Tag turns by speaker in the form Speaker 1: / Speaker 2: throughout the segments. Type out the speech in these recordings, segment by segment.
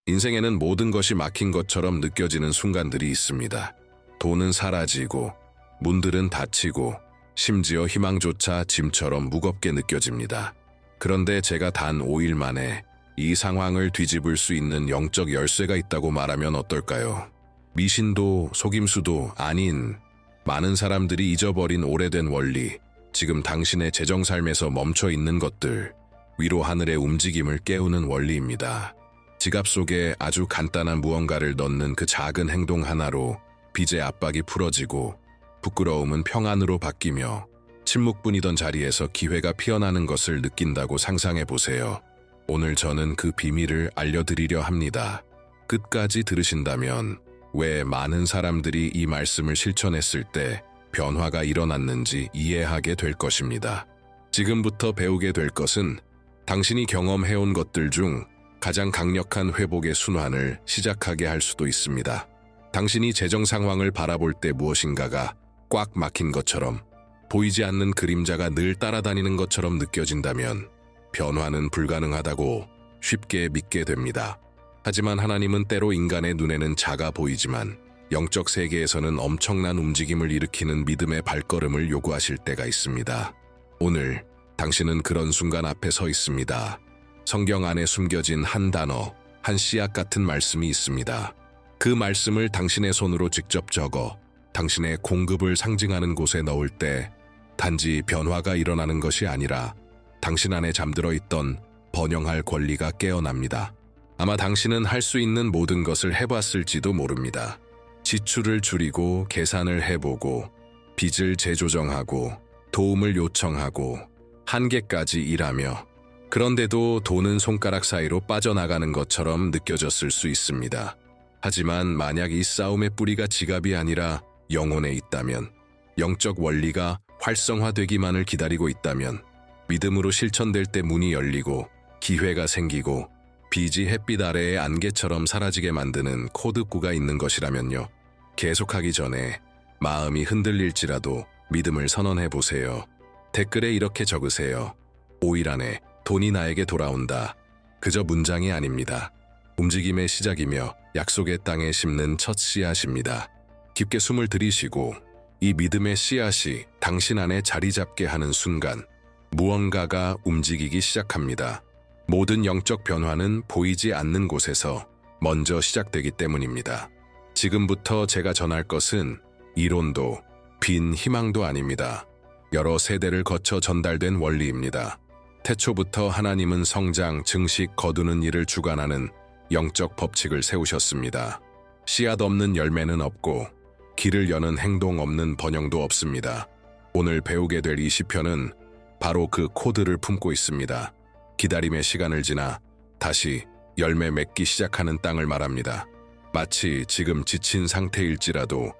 Speaker 1: 인생에는 모든 것이 막힌 것처럼 느껴지는 순간들이 있습니다. 돈은 사라지고, 문들은 닫히고, 심지어 희망조차 짐처럼 무겁게 느껴집니다. 그런데 제가 단 5일 만에 이 상황을 뒤집을 수 있는 영적 열쇠가 있다고 말하면 어떨까요? 미신도 속임수도 아닌 많은 사람들이 잊어버린 오래된 원리, 지금 당신의 재정 삶에서 멈춰 있는 것들, 위로 하늘의 움직임을 깨우는 원리입니다. 지갑 속에 아주 간단한 무언가를 넣는 그 작은 행동 하나로 빚의 압박이 풀어지고 부끄러움은 평안으로 바뀌며 침묵뿐이던 자리에서 기회가 피어나는 것을 느낀다고 상상해 보세요. 오늘 저는 그 비밀을 알려드리려 합니다. 끝까지 들으신다면 왜 많은 사람들이 이 말씀을 실천했을 때 변화가 일어났는지 이해하게 될 것입니다. 지금부터 배우게 될 것은 당신이 경험해온 것들 중 가장 강력한 회복의 순환을 시작하게 할 수도 있습니다. 당신이 재정 상황을 바라볼 때 무엇인가가 꽉 막힌 것처럼, 보이지 않는 그림자가 늘 따라다니는 것처럼 느껴진다면 변화는 불가능하다고 쉽게 믿게 됩니다. 하지만 하나님은 때로 인간의 눈에는 작아 보이지만 영적 세계에서는 엄청난 움직임을 일으키는 믿음의 발걸음을 요구하실 때가 있습니다. 오늘 당신은 그런 순간 앞에 서 있습니다. 성경 안에 숨겨진 한 단어, 한 씨앗 같은 말씀이 있습니다. 그 말씀을 당신의 손으로 직접 적어 당신의 공급을 상징하는 곳에 넣을 때 단지 변화가 일어나는 것이 아니라 당신 안에 잠들어 있던 번영할 권리가 깨어납니다. 아마 당신은 할 수 있는 모든 것을 해봤을지도 모릅니다. 지출을 줄이고 계산을 해보고 빚을 재조정하고 도움을 요청하고 한계까지 일하며, 그런데도 돈은 손가락 사이로 빠져나가는 것처럼 느껴졌을 수 있습니다. 하지만 만약 이 싸움의 뿌리가 지갑이 아니라 영혼에 있다면, 영적 원리가 활성화되기만을 기다리고 있다면, 믿음으로 실천될 때 문이 열리고 기회가 생기고 빚이 햇빛 아래의 안개처럼 사라지게 만드는 코드구가 있는 것이라면요. 계속하기 전에 마음이 흔들릴지라도 믿음을 선언해 보세요. 댓글에 이렇게 적으세요. 5일 안에 돈이 나에게 돌아온다. 그저 문장이 아닙니다. 움직임의 시작이며 약속의 땅에 심는 첫 씨앗입니다. 깊게 숨을 들이쉬고 이 믿음의 씨앗이 당신 안에 자리 잡게 하는 순간 무언가가 움직이기 시작합니다. 모든 영적 변화는 보이지 않는 곳에서 먼저 시작되기 때문입니다. 지금부터 제가 전할 것은 이론도 빈 희망도 아닙니다. 여러 세대를 거쳐 전달된 원리입니다. 태초부터 하나님은 성장, 증식, 거두는 일을 주관하는 영적 법칙을 세우셨습니다. 씨앗 없는 열매는 없고 길을 여는 행동 없는 번영도 없습니다. 오늘 배우게 될 이 시편은 바로 그 코드를 품고 있습니다. 기다림의 시간을 지나 다시 열매 맺기 시작하는 땅을 말합니다. 마치 지금 지친 상태일지라도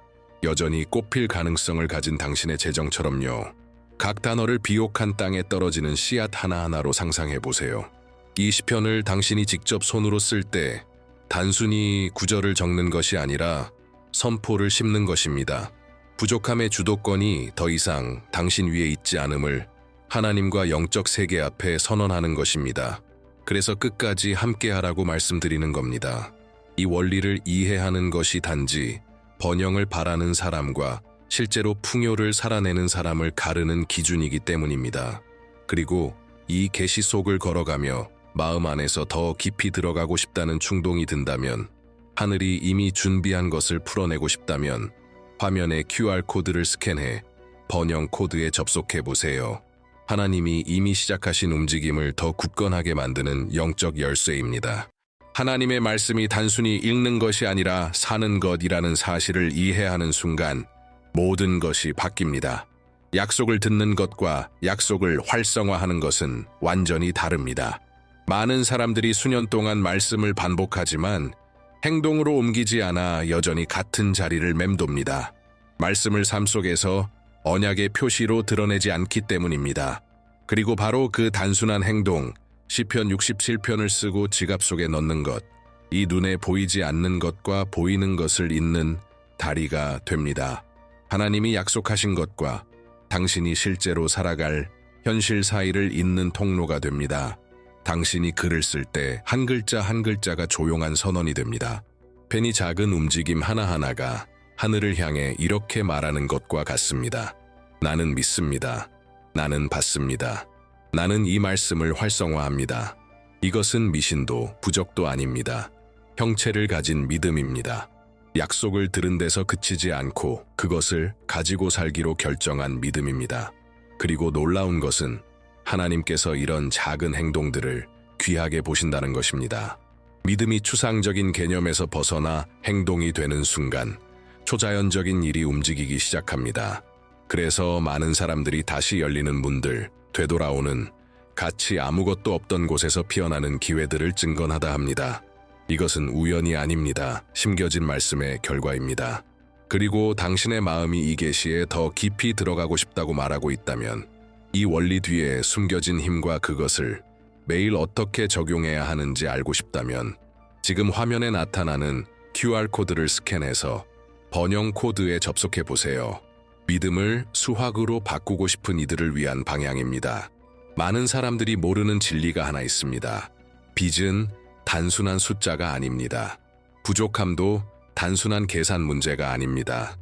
Speaker 1: 여전히 꽃필 가능성을 가진 당신의 재정처럼요. 각 단어를 비옥한 땅에 떨어지는 씨앗 하나하나로 상상해 보세요. 이 시편을 당신이 직접 손으로 쓸 때 단순히 구절을 적는 것이 아니라 선포를 심는 것입니다. 부족함의 주도권이 더 이상 당신 위에 있지 않음을 하나님과 영적 세계 앞에 선언하는 것입니다. 그래서 끝까지 함께하라고 말씀드리는 겁니다. 이 원리를 이해하는 것이 단지 번영을 바라는 사람과 실제로 풍요를 살아내는 사람을 가르는 기준이기 때문입니다. 그리고 이 계시 속을 걸어가며 마음 안에서 더 깊이 들어가고 싶다는 충동이 든다면, 하늘이 이미 준비한 것을 풀어내고 싶다면 화면에 QR코드를 스캔해 번영 코드에 접속해 보세요. 하나님이 이미 시작하신 움직임을 더 굳건하게 만드는 영적 열쇠입니다. 하나님의 말씀이 단순히 읽는 것이 아니라 사는 것이라는 사실을 이해하는 순간 모든 것이 바뀝니다. 약속을 듣는 것과 약속을 활성화하는 것은 완전히 다릅니다. 많은 사람들이 수년 동안 말씀을 반복하지만 행동으로 옮기지 않아 여전히 같은 자리를 맴돕니다. 말씀을 삶 속에서 언약의 표시로 드러내지 않기 때문입니다. 그리고 바로 그 단순한 행동, 시편 67편을 쓰고 지갑 속에 넣는 것, 이 눈에 보이지 않는 것과 보이는 것을 잇는 다리가 됩니다. 하나님이 약속하신 것과 당신이 실제로 살아갈 현실 사이를 잇는 통로가 됩니다. 당신이 글을 쓸 때 한 글자 한 글자가 조용한 선언이 됩니다. 펜이 작은 움직임 하나하나가 하늘을 향해 이렇게 말하는 것과 같습니다. 나는 믿습니다. 나는 받습니다. 나는 이 말씀을 활성화합니다. 이것은 미신도 부적도 아닙니다. 형체를 가진 믿음입니다. 약속을 들은 데서 그치지 않고 그것을 가지고 살기로 결정한 믿음입니다. 그리고 놀라운 것은 하나님께서 이런 작은 행동들을 귀하게 보신다는 것입니다. 믿음이 추상적인 개념에서 벗어나 행동이 되는 순간 초자연적인 일이 움직이기 시작합니다. 그래서 많은 사람들이 다시 열리는 문들, 되돌아오는, 같이 아무것도 없던 곳에서 피어나는 기회들을 증거하다 합니다. 이것은 우연이 아닙니다. 심겨진 말씀의 결과입니다. 그리고 당신의 마음이 이 계시에 더 깊이 들어가고 싶다고 말하고 있다면 이 원리 뒤에 숨겨진 힘과 그것을 매일 어떻게 적용해야 하는지 알고 싶다면 지금 화면에 나타나는 QR코드를 스캔해서 번영 코드에 접속해 보세요. 믿음을 수학으로 바꾸고 싶은 이들을 위한 방향입니다. 많은 사람들이 모르는 진리가 하나 있습니다. 빚은 단순한 숫자가 아닙니다. 부족함도 단순한 계산 문제가 아닙니다.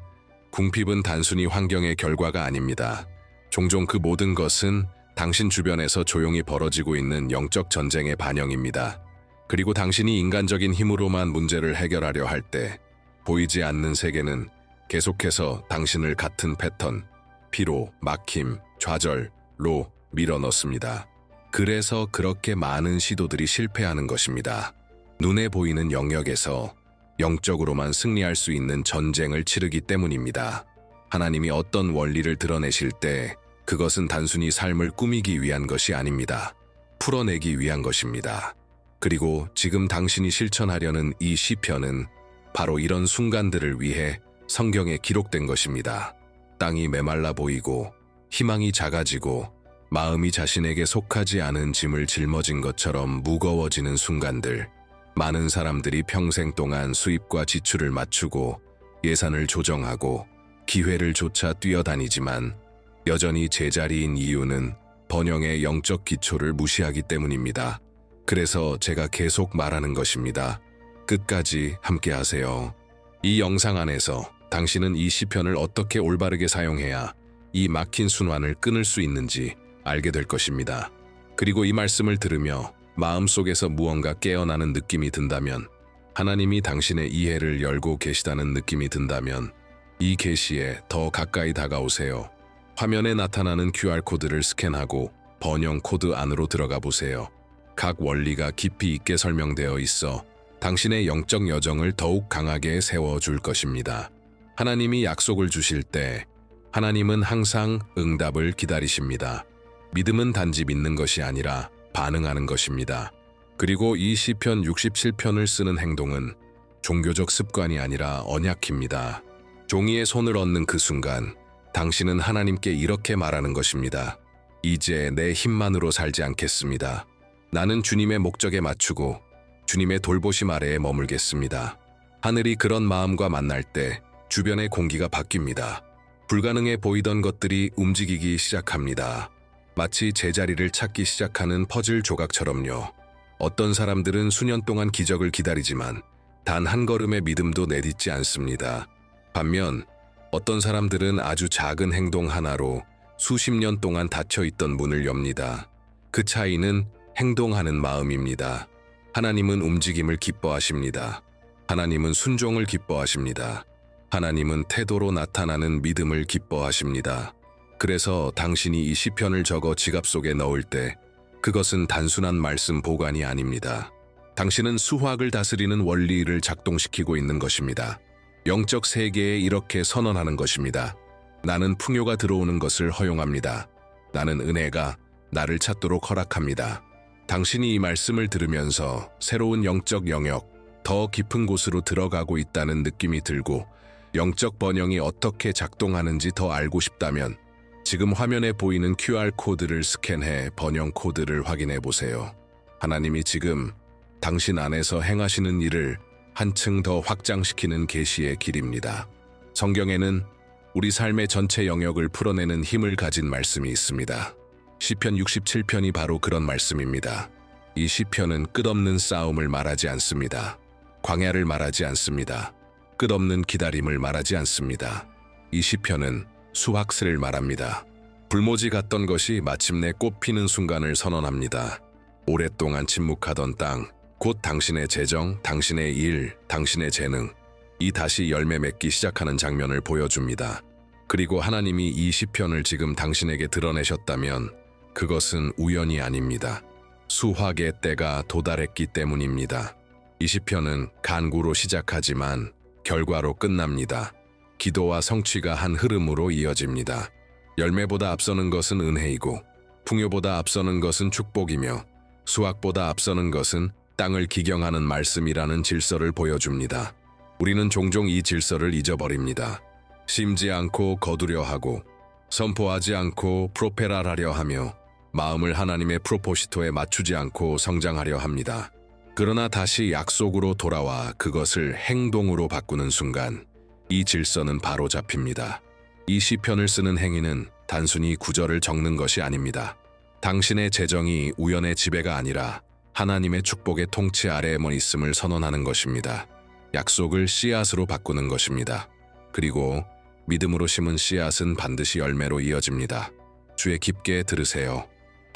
Speaker 1: 궁핍은 단순히 환경의 결과가 아닙니다. 종종 그 모든 것은 당신 주변에서 조용히 벌어지고 있는 영적 전쟁의 반영입니다. 그리고 당신이 인간적인 힘으로만 문제를 해결하려 할 때 보이지 않는 세계는 계속해서 당신을 같은 패턴, 피로, 막힘, 좌절로 밀어넣습니다. 그래서 그렇게 많은 시도들이 실패하는 것입니다. 눈에 보이는 영역에서 영적으로만 승리할 수 있는 전쟁을 치르기 때문입니다. 하나님이 어떤 원리를 드러내실 때 그것은 단순히 삶을 꾸미기 위한 것이 아닙니다. 풀어내기 위한 것입니다. 그리고 지금 당신이 실천하려는 이 시편은 바로 이런 순간들을 위해 성경에 기록된 것입니다. 땅이 메말라 보이고 희망이 작아지고 마음이 자신에게 속하지 않은 짐을 짊어진 것처럼 무거워지는 순간들. 많은 사람들이 평생 동안 수입과 지출을 맞추고 예산을 조정하고 기회를 쫓아 뛰어다니지만 여전히 제자리인 이유는 번영의 영적 기초를 무시하기 때문입니다. 그래서 제가 계속 말하는 것입니다. 끝까지 함께 하세요. 이 영상 안에서 당신은 이 시편을 어떻게 올바르게 사용해야 이 막힌 순환을 끊을 수 있는지 알게 될 것입니다. 그리고 이 말씀을 들으며 마음속에서 무언가 깨어나는 느낌이 든다면, 하나님이 당신의 이해를 열고 계시다는 느낌이 든다면 이 계시에 더 가까이 다가오세요. 화면에 나타나는 QR코드를 스캔하고 번영 코드 안으로 들어가 보세요. 각 원리가 깊이 있게 설명되어 있어 당신의 영적 여정을 더욱 강하게 세워줄 것입니다. 하나님이 약속을 주실 때 하나님은 항상 응답을 기다리십니다. 믿음은 단지 믿는 것이 아니라 반응하는 것입니다. 그리고 이 시편 67편을 쓰는 행동은 종교적 습관이 아니라 언약입니다. 종이에 손을 얹는 그 순간 당신은 하나님께 이렇게 말하는 것입니다. 이제 내 힘만으로 살지 않겠습니다. 나는 주님의 목적에 맞추고 주님의 돌보심 아래에 머물겠습니다. 하늘이 그런 마음과 만날 때 주변의 공기가 바뀝니다. 불가능해 보이던 것들이 움직이기 시작합니다. 마치 제자리를 찾기 시작하는 퍼즐 조각처럼요. 어떤 사람들은 수년 동안 기적을 기다리지만 단 한 걸음의 믿음도 내딛지 않습니다. 반면 어떤 사람들은 아주 작은 행동 하나로 수십 년 동안 닫혀있던 문을 엽니다. 그 차이는 행동하는 마음입니다. 하나님은 움직임을 기뻐하십니다. 하나님은 순종을 기뻐하십니다. 하나님은 태도로 나타나는 믿음을 기뻐하십니다. 그래서 당신이 이 시편을 적어 지갑 속에 넣을 때 그것은 단순한 말씀 보관이 아닙니다. 당신은 수학을 다스리는 원리를 작동시키고 있는 것입니다. 영적 세계에 이렇게 선언하는 것입니다. 나는 풍요가 들어오는 것을 허용합니다. 나는 은혜가 나를 찾도록 허락합니다. 당신이 이 말씀을 들으면서 새로운 영적 영역, 더 깊은 곳으로 들어가고 있다는 느낌이 들고 영적 번영이 어떻게 작동하는지 더 알고 싶다면 지금 화면에 보이는 QR코드를 스캔해 번영 코드를 확인해 보세요. 하나님이 지금 당신 안에서 행하시는 일을 한층 더 확장시키는 계시의 길입니다. 성경에는 우리 삶의 전체 영역을 풀어내는 힘을 가진 말씀이 있습니다. 시편 67편이 바로 그런 말씀입니다. 이 시편은 끝없는 싸움을 말하지 않습니다. 광야를 말하지 않습니다. 끝없는 기다림을 말하지 않습니다. 이 시편은 수확스를 말합니다. 불모지 같던 것이 마침내 꽃피는 순간을 선언합니다. 오랫동안 침묵하던 땅, 곧 당신의 재정, 당신의 일, 당신의 재능, 이 다시 열매 맺기 시작하는 장면을 보여줍니다. 그리고 하나님이 이 시편을 지금 당신에게 드러내셨다면 그것은 우연이 아닙니다. 수확의 때가 도달했기 때문입니다. 이 시편은 간구로 시작하지만 결과로 끝납니다. 기도와 성취가 한 흐름으로 이어집니다. 열매보다 앞서는 것은 은혜이고 풍요보다 앞서는 것은 축복이며 수확보다 앞서는 것은 땅을 기경하는 말씀이라는 질서를 보여줍니다. 우리는 종종 이 질서를 잊어버립니다. 심지 않고 거두려 하고 선포하지 않고 프로페랄하려 하며 마음을 하나님의 프로포시토에 맞추지 않고 성장하려 합니다. 그러나 다시 약속으로 돌아와 그것을 행동으로 바꾸는 순간 이 질서는 바로 잡힙니다. 이 시편을 쓰는 행위는 단순히 구절을 적는 것이 아닙니다. 당신의 재정이 우연의 지배가 아니라 하나님의 축복의 통치 아래에만 있음을 선언하는 것입니다. 약속을 씨앗으로 바꾸는 것입니다. 그리고 믿음으로 심은 씨앗은 반드시 열매로 이어집니다. 주의 깊게 들으세요.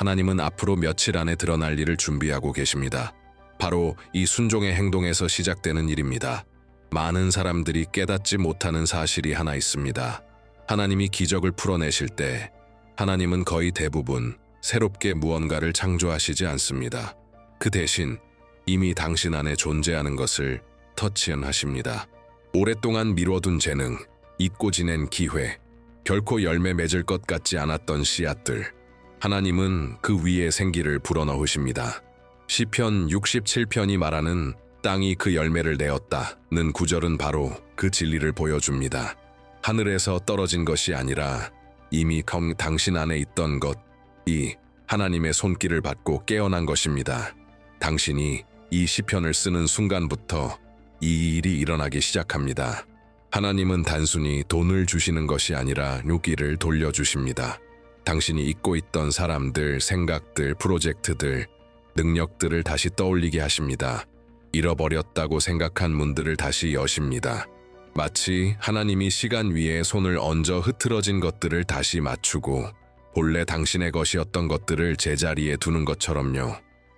Speaker 1: 하나님은 앞으로 며칠 안에 드러날 일을 준비하고 계십니다. 바로 이 순종의 행동에서 시작되는 일입니다. 많은 사람들이 깨닫지 못하는 사실이 하나 있습니다. 하나님이 기적을 풀어내실 때 하나님은 거의 대부분 새롭게 무언가를 창조하시지 않습니다. 그 대신 이미 당신 안에 존재하는 것을 터치하십니다. 오랫동안 미뤄둔 재능, 잊고 지낸 기회, 결코 열매 맺을 것 같지 않았던 씨앗들, 하나님은 그 위에 생기를 불어넣으십니다. 시편 67편이 말하는 땅이 그 열매를 내었다는 구절은 바로 그 진리를 보여줍니다. 하늘에서 떨어진 것이 아니라 이미 당신 안에 있던 것이 하나님의 손길을 받고 깨어난 것입니다. 당신이 이 시편을 쓰는 순간부터 이 일이 일어나기 시작합니다. 하나님은 단순히 돈을 주시는 것이 아니라 유기를 돌려주십니다. 당신이 잊고 있던 사람들, 생각들, 프로젝트들, 능력들을 다시 떠올리게 하십니다. 잃어버렸다고 생각한 문들을 다시 여십니다. 마치 하나님이 시간 위에 손을 얹어 흐트러진 것들을 다시 맞추고 본래 당신의 것이었던 것들을 제자리에 두는 것처럼요.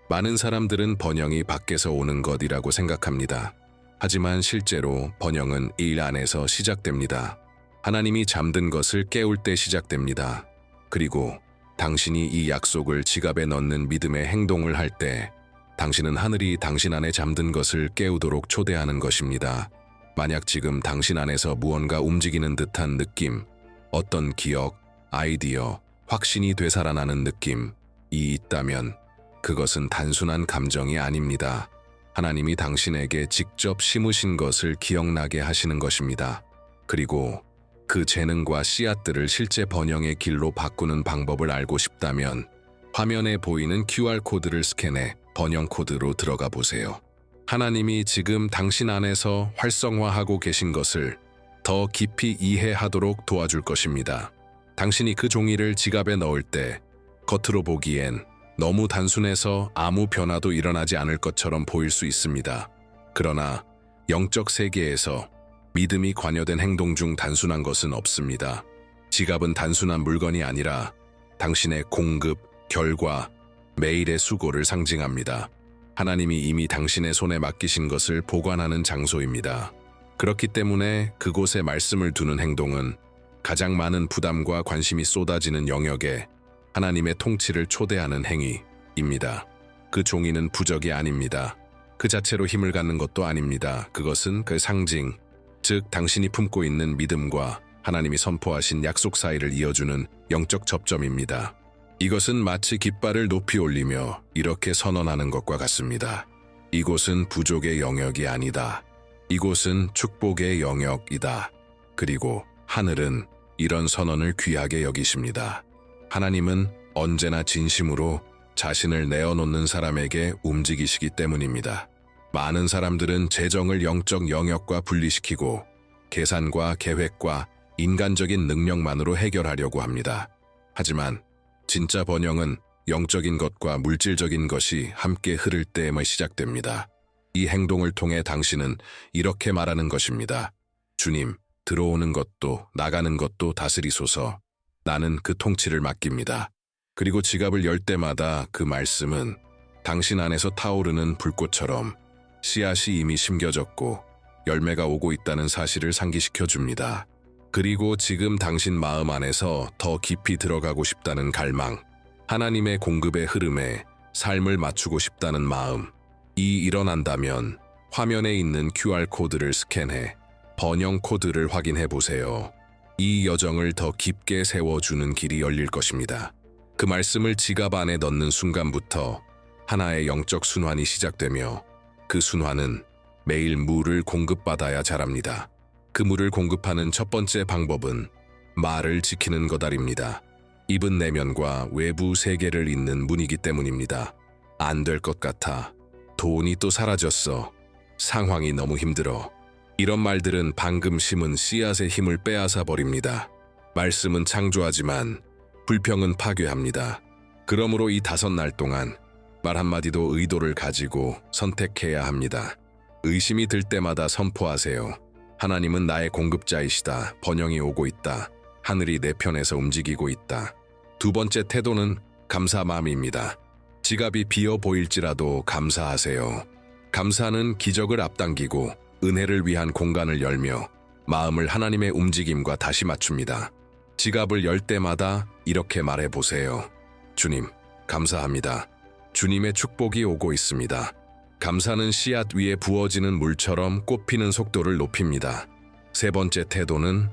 Speaker 1: 많은 사람들은 번영이 밖에서 오는 것이라고 생각합니다. 하지만 실제로 번영은 일 안에서 시작됩니다. 하나님이 잠든 것을 깨울 때 시작됩니다. 그리고 당신이 이 약속을 지갑에 넣는 믿음의 행동을 할 때 당신은 하늘이 당신 안에 잠든 것을 깨우도록 초대하는 것입니다. 만약 지금 당신 안에서 무언가 움직이는 듯한 느낌, 어떤 기억, 아이디어, 확신이 되살아나는 느낌이 있다면 그것은 단순한 감정이 아닙니다. 하나님이 당신에게 직접 심으신 것을 기억나게 하시는 것입니다. 그리고 그 재능과 씨앗들을 실제 번영의 길로 바꾸는 방법을 알고 싶다면 화면에 보이는 QR코드를 스캔해 번영 코드로 들어가 보세요. 하나님이 지금 당신 안에서 활성화하고 계신 것을 더 깊이 이해하도록 도와줄 것입니다. 당신이 그 종이를 지갑에 넣을 때 겉으로 보기엔 너무 단순해서 아무 변화도 일어나지 않을 것처럼 보일 수 있습니다. 그러나 영적 세계에서 믿음이 관여된 행동 중 단순한 것은 없습니다. 지갑은 단순한 물건이 아니라 당신의 공급, 결과, 매일의 수고를 상징합니다. 하나님이 이미 당신의 손에 맡기신 것을 보관하는 장소입니다. 그렇기 때문에 그곳에 말씀을 두는 행동은 가장 많은 부담과 관심이 쏟아지는 영역에 하나님의 통치를 초대하는 행위입니다. 그 종이는 부적이 아닙니다. 그 자체로 힘을 갖는 것도 아닙니다. 그것은 그 상징, 즉 당신이 품고 있는 믿음과 하나님이 선포하신 약속 사이를 이어주는 영적 접점입니다. 이것은 마치 깃발을 높이 올리며 이렇게 선언하는 것과 같습니다. 이곳은 부족의 영역이 아니다. 이곳은 축복의 영역이다. 그리고 하늘은 이런 선언을 귀하게 여기십니다. 하나님은 언제나 진심으로 자신을 내어놓는 사람에게 움직이시기 때문입니다. 많은 사람들은 재정을 영적 영역과 분리시키고 계산과 계획과 인간적인 능력만으로 해결하려고 합니다. 하지만 진짜 번영은 영적인 것과 물질적인 것이 함께 흐를 때에만 시작됩니다. 이 행동을 통해 당신은 이렇게 말하는 것입니다. 주님, 들어오는 것도 나가는 것도 다스리소서. 나는 그 통치를 맡깁니다. 그리고 지갑을 열 때마다 그 말씀은 당신 안에서 타오르는 불꽃처럼 씨앗이 이미 심겨졌고 열매가 오고 있다는 사실을 상기시켜 줍니다. 그리고 지금 당신 마음 안에서 더 깊이 들어가고 싶다는 갈망, 하나님의 공급의 흐름에 삶을 맞추고 싶다는 마음, 일어난다면 화면에 있는 QR코드를 스캔해 번영 코드를 확인해 보세요. 이 여정을 더 깊게 세워주는 길이 열릴 것입니다. 그 말씀을 지갑 안에 넣는 순간부터 하나의 영적 순환이 시작되며 그 순환은 매일 물을 공급받아야 자랍니다. 그 물을 공급하는 첫 번째 방법은 말을 지키는 것입니다. 입은 내면과 외부 세계를 잇는 문이기 때문입니다. 안 될 것 같아. 돈이 또 사라졌어. 상황이 너무 힘들어. 이런 말들은 방금 심은 씨앗의 힘을 빼앗아 버립니다. 말씀은 창조하지만 불평은 파괴합니다. 그러므로 이 5날 동안 말 한마디도 의도를 가지고 선택해야 합니다. 의심이 들 때마다 선포하세요. 하나님은 나의 공급자이시다. 번영이 오고 있다. 하늘이 내 편에서 움직이고 있다. 두 번째 태도는 감사 마음입니다. 지갑이 비어 보일지라도 감사하세요. 감사는 기적을 앞당기고 은혜를 위한 공간을 열며 마음을 하나님의 움직임과 다시 맞춥니다. 지갑을 열 때마다 이렇게 말해보세요. 주님, 감사합니다. 주님의 축복이 오고 있습니다. 감사는 씨앗 위에 부어지는 물처럼 꽃피는 속도를 높입니다. 세 번째 태도는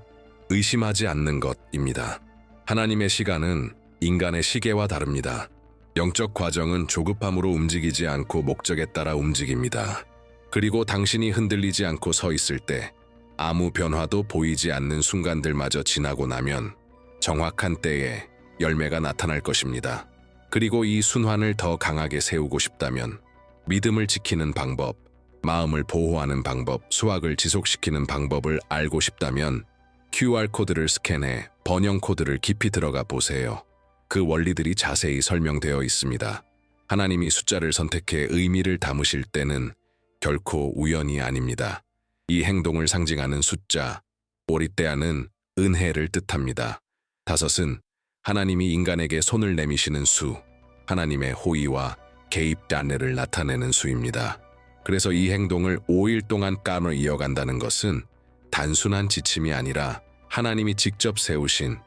Speaker 1: 의심하지 않는 것입니다. 하나님의 시간은 인간의 시계와 다릅니다. 영적 과정은 조급함으로 움직이지 않고 목적에 따라 움직입니다. 그리고 당신이 흔들리지 않고 서 있을 때 아무 변화도 보이지 않는 순간들마저 지나고 나면 정확한 때에 열매가 나타날 것입니다. 그리고 이 순환을 더 강하게 세우고 싶다면 믿음을 지키는 방법, 마음을 보호하는 방법, 수확을 지속시키는 방법을 알고 싶다면 QR코드를 스캔해 번영 코드를 깊이 들어가 보세요. 그 원리들이 자세히 설명되어 있습니다. 하나님이 숫자를 선택해 의미를 담으실 때는 결코 우연이 아닙니다. 이 행동을 상징하는 숫자, 오리떼아는 은혜를 뜻합니다. 5은 하나님이 인간에게 손을 내미시는 수, 하나님의 호의와 개입 단례를 나타내는 수입니다. 그래서 이 행동을 5일 동안 까며 이어간다는 것은 단순한 지침이 아니라 하나님이 직접 세우신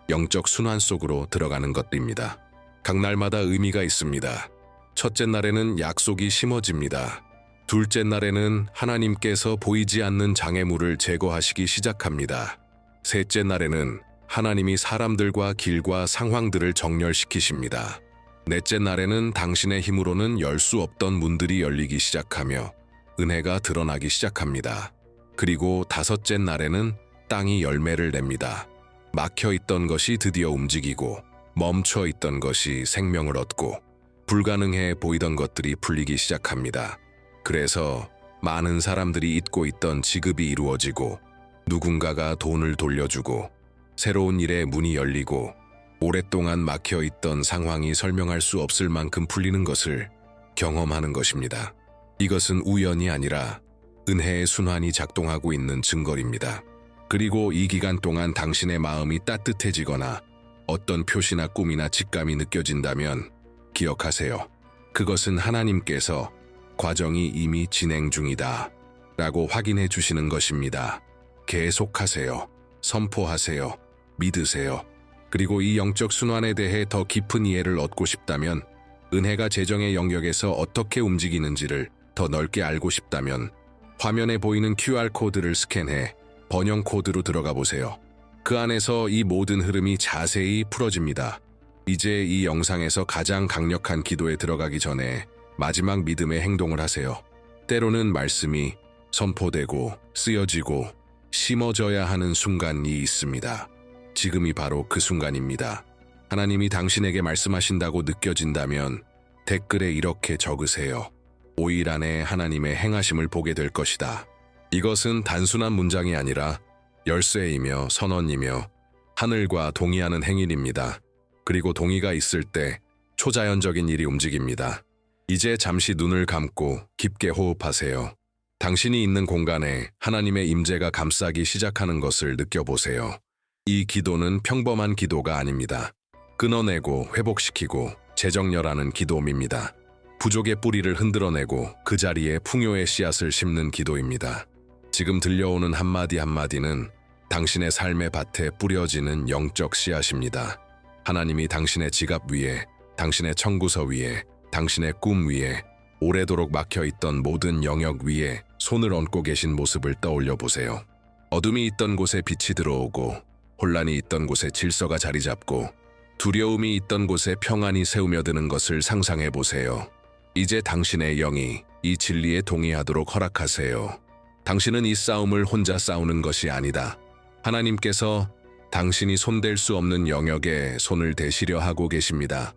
Speaker 1: 영적 순환 속으로 들어가는 것입니다. 각 날마다 의미가 있습니다. 첫째 날에는 약속이 심어집니다. 둘째 날에는 하나님께서 보이지 않는 장애물을 제거하시기 시작합니다. 셋째 날에는 하나님이 사람들과 길과 상황들을 정렬시키십니다. 넷째 날에는 당신의 힘으로는 열 수 없던 문들이 열리기 시작하며 은혜가 드러나기 시작합니다. 그리고 5째 날에는 땅이 열매를 냅니다. 막혀있던 것이 드디어 움직이고 멈춰있던 것이 생명을 얻고 불가능해 보이던 것들이 풀리기 시작합니다. 그래서 많은 사람들이 잊고 있던 지급이 이루어지고 누군가가 돈을 돌려주고 새로운 일의 문이 열리고 오랫동안 막혀있던 상황이 설명할 수 없을 만큼 풀리는 것을 경험하는 것입니다. 이것은 우연이 아니라 은혜의 순환이 작동하고 있는 증거입니다. 그리고 이 기간 동안 당신의 마음이 따뜻해지거나 어떤 표시나 꿈이나 직감이 느껴진다면 기억하세요. 그것은 하나님께서 과정이 이미 진행 중이다 라고 확인해 주시는 것입니다. 계속하세요. 선포하세요. 믿으세요. 그리고 이 영적 순환에 대해 더 깊은 이해를 얻고 싶다면, 은혜가 재정의 영역에서 어떻게 움직이는지를 더 넓게 알고 싶다면 화면에 보이는 QR코드를 스캔해 번영 코드로 들어가 보세요. 그 안에서 이 모든 흐름이 자세히 풀어집니다. 이제 이 영상에서 가장 강력한 기도에 들어가기 전에 마지막 믿음의 행동을 하세요. 때로는 말씀이 선포되고 쓰여지고 심어져야 하는 순간이 있습니다. 지금이 바로 그 순간입니다. 하나님이 당신에게 말씀하신다고 느껴진다면 댓글에 이렇게 적으세요. 5일 안에 하나님의 행하심을 보게 될 것이다. 이것은 단순한 문장이 아니라 열쇠이며 선언이며 하늘과 동의하는 행위입니다. 그리고 동의가 있을 때 초자연적인 일이 움직입니다. 이제 잠시 눈을 감고 깊게 호흡하세요. 당신이 있는 공간에 하나님의 임재가 감싸기 시작하는 것을 느껴보세요. 이 기도는 평범한 기도가 아닙니다. 끊어내고 회복시키고 재정렬하는 기도입니다. 부족의 뿌리를 흔들어내고 그 자리에 풍요의 씨앗을 심는 기도입니다. 지금 들려오는 한마디 한마디는 당신의 삶의 밭에 뿌려지는 영적 씨앗입니다. 하나님이 당신의 지갑 위에, 당신의 청구서 위에, 당신의 꿈 위에, 오래도록 막혀있던 모든 영역 위에 손을 얹고 계신 모습을 떠올려 보세요. 어둠이 있던 곳에 빛이 들어오고, 혼란이 있던 곳에 질서가 자리 잡고, 두려움이 있던 곳에 평안이 새우며드는 것을 상상해 보세요. 이제 당신의 영이 이 진리에 동의하도록 허락하세요. 당신은 이 싸움을 혼자 싸우는 것이 아니다. 하나님께서 당신이 손댈 수 없는 영역에 손을 대시려 하고 계십니다.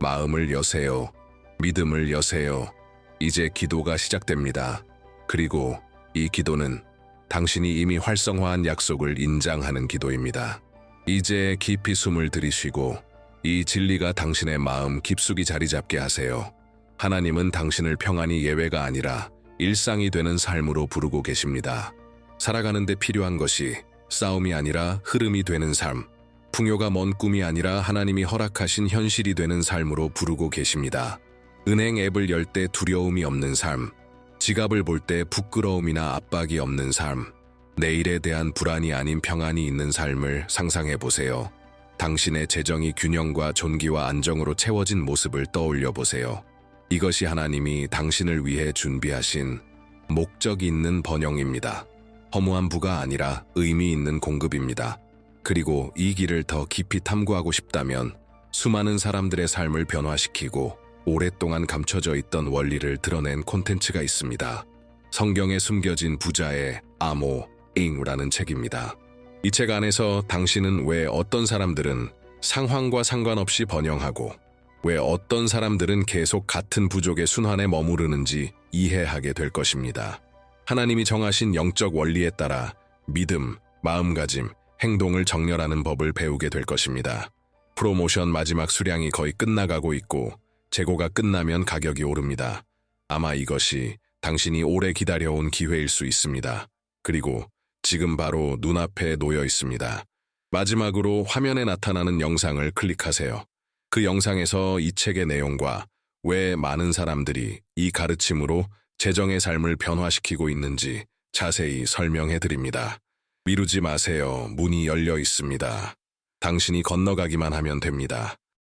Speaker 1: 마음을 여세요. 믿음을 여세요. 이제 기도가 시작됩니다. 그리고 이 기도는 당신이 이미 활성화한 약속을 인장하는 기도입니다. 이제 깊이 숨을 들이쉬고 이 진리가 당신의 마음 깊숙이 자리 잡게 하세요. 하나님은 당신을 평안이 예외가 아니라 일상이 되는 삶으로 부르고 계십니다. 살아가는 데 필요한 것이 싸움이 아니라 흐름이 되는 삶, 풍요가 먼 꿈이 아니라 하나님이 허락하신 현실이 되는 삶으로 부르고 계십니다. 은행 앱을 열 때 두려움이 없는 삶, 지갑을 볼 때 부끄러움이나 압박이 없는 삶, 내일에 대한 불안이 아닌 평안이 있는 삶을 상상해 보세요. 당신의 재정이 균형과 존귀와 안정으로 채워진 모습을 떠올려 보세요. 이것이 하나님이 당신을 위해 준비하신 목적 있는 번영입니다. 허무한 부가 아니라 의미 있는 공급입니다. 그리고 이 길을 더 깊이 탐구하고 싶다면 수많은 사람들의 삶을 변화시키고 오랫동안 감춰져 있던 원리를 드러낸 콘텐츠가 있습니다. 성경에 숨겨진 부자의 아모잉라는 책입니다. 이 책 안에서 당신은 왜 어떤 사람들은 상황과 상관없이 번영하고 왜 어떤 사람들은 계속 같은 부족의 순환에 머무르는지 이해하게 될 것입니다. 하나님이 정하신 영적 원리에 따라 믿음, 마음가짐, 행동을 정렬하는 법을 배우게 될 것입니다. 프로모션 마지막 수량이 거의 끝나가고 있고 재고가 끝나면 가격이 오릅니다. 아마 이것이 당신이 오래 기다려온 기회일 수 있습니다. 그리고 지금 바로 눈앞에 놓여 있습니다. 마지막으로 화면에 나타나는 영상을 클릭하세요. 그 영상에서 이 책의 내용과 왜 많은 사람들이 이 가르침으로 재정의 삶을 변화시키고 있는지 자세히 설명해 드립니다. 미루지 마세요. 문이 열려 있습니다. 당신이 건너가기만 하면 됩니다.